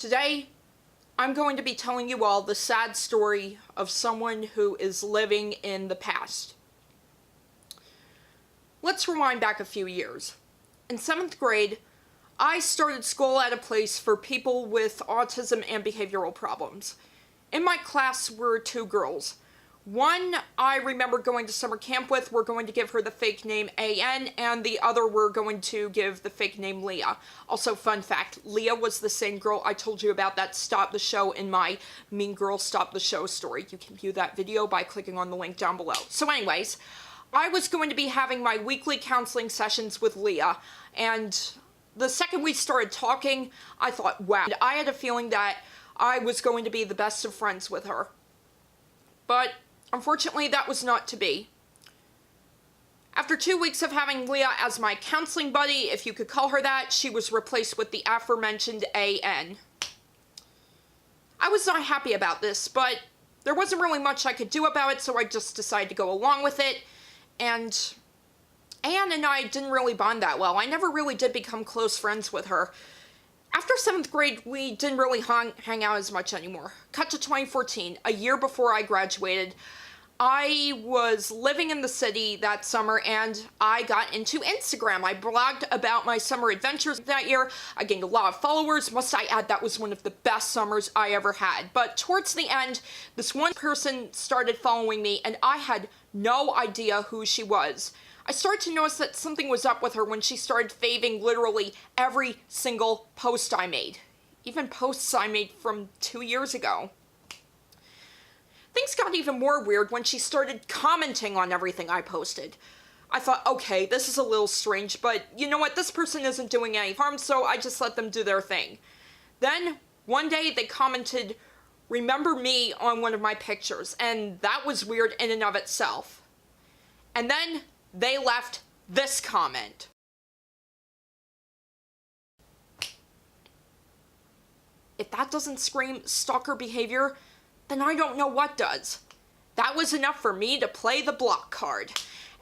Today, I'm going to be telling you all the sad story of someone who is living in the past. Let's rewind back a few years. In 7th grade, I started school at a place for people with autism and behavioral problems. In my class were 2 girls. One I remember going to summer camp with, we're going to give her the fake name AN, and the other we're going to give the fake name Leah. Also, fun fact, Leah was the same girl I told you about that stopped the show in my Mean Girl Stop the Show story. You can view that video by clicking on the link down below. So anyways, I was going to be having my weekly counseling sessions with Leah, and the second we started talking, I thought, wow. I had a feeling that I was going to be the best of friends with her. But unfortunately, that was not to be. After 2 weeks of having Leah as my counseling buddy, if you could call her that, she was replaced with the aforementioned AN. I was not happy about this, but there wasn't really much I could do about it, so I just decided to go along with it. And Anne and I didn't really bond that well. I never really did become close friends with her. After 7th grade, we didn't really hang out as much anymore. Cut to 2014, a year before I graduated. I was living in the city that summer and I got into Instagram. I blogged about my summer adventures that year. I gained a lot of followers. Must I add, that was one of the best summers I ever had. But towards the end, this one person started following me and I had no idea who she was. I started to notice that something was up with her when she started faving literally every single post I made. Even posts I made from 2 years ago. Things got even more weird when she started commenting on everything I posted. I thought, okay, this is a little strange, but you know what? This person isn't doing any harm, so I just let them do their thing. Then, one day, they commented, "Remember me," on one of my pictures, and that was weird in and of itself. And then they left this comment. If that doesn't scream stalker behavior, then I don't know what does. That was enough for me to play the block card.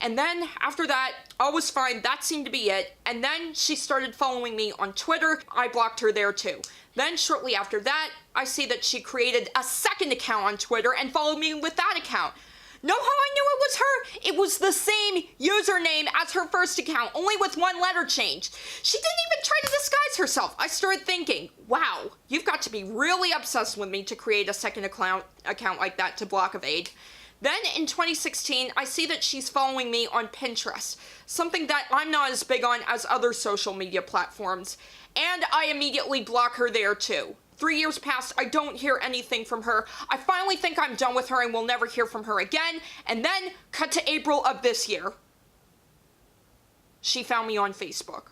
And then, after that, all was fine, that seemed to be it. And then she started following me on Twitter. I blocked her there too. Then, shortly after that, I see that she created a second account on Twitter and followed me with that account. Know how I knew it was her? It was the same username as her first account, only with one letter changed. She didn't even try to disguise herself. I started thinking, wow, you've got to be really obsessed with me to create a second account like that to block evade. Then in 2016, I see that she's following me on Pinterest, something that I'm not as big on as other social media platforms, and I immediately block her there too. 3 years passed, I don't hear anything from her. I finally think I'm done with her and will never hear from her again. And then, cut to April of this year. She found me on Facebook.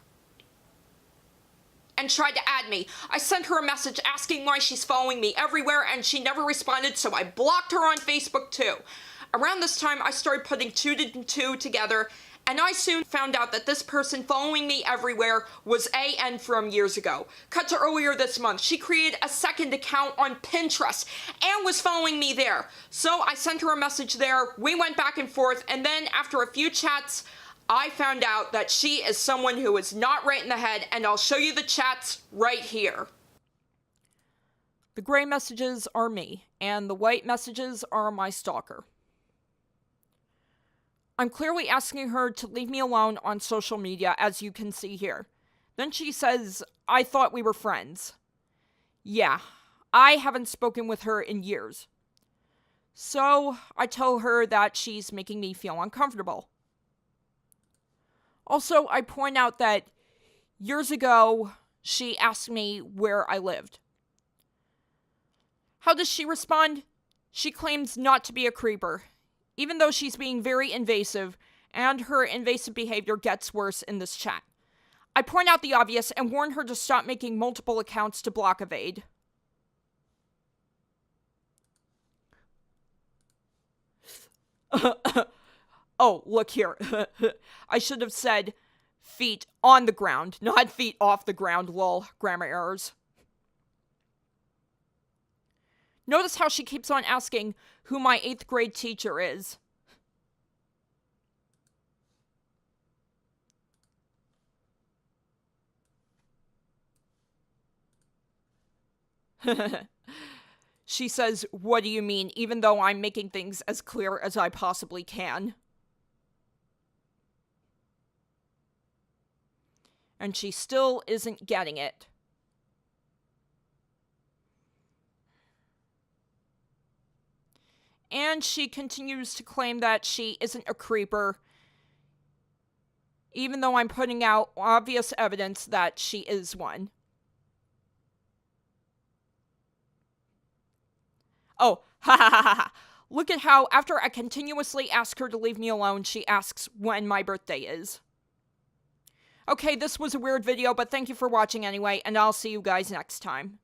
And tried to add me. I sent her a message asking why she's following me everywhere and she never responded, so I blocked her on Facebook too. Around this time, I started putting 2 and 2 together, and I soon found out that this person following me everywhere was AN from years ago. Cut to earlier this month, she created a second account on Pinterest and was following me there. So I sent her a message there, we went back and forth, and then after a few chats, I found out that she is someone who is not right in the head, and I'll show you the chats right here. The gray messages are me, and the white messages are my stalker. I'm clearly asking her to leave me alone on social media, as you can see here. Then she says, "I thought we were friends." Yeah, I haven't spoken with her in years. So I tell her that she's making me feel uncomfortable. Also, I point out that years ago, she asked me where I lived. How does she respond? She claims not to be a creeper, even though she's being very invasive, and her invasive behavior gets worse in this chat. I point out the obvious and warn her to stop making multiple accounts to block evade. Oh, look here. I should have said feet on the ground, not feet off the ground, lol. Grammar errors. Notice how she keeps on asking who my 8th grade teacher is. She says, "What do you mean?" even though I'm making things as clear as I possibly can. And she still isn't getting it. And she continues to claim that she isn't a creeper, even though I'm putting out obvious evidence that she is one. Oh, ha ha ha ha. Look at how, after I continuously ask her to leave me alone, she asks when my birthday is. Okay, this was a weird video, but thank you for watching anyway, and I'll see you guys next time.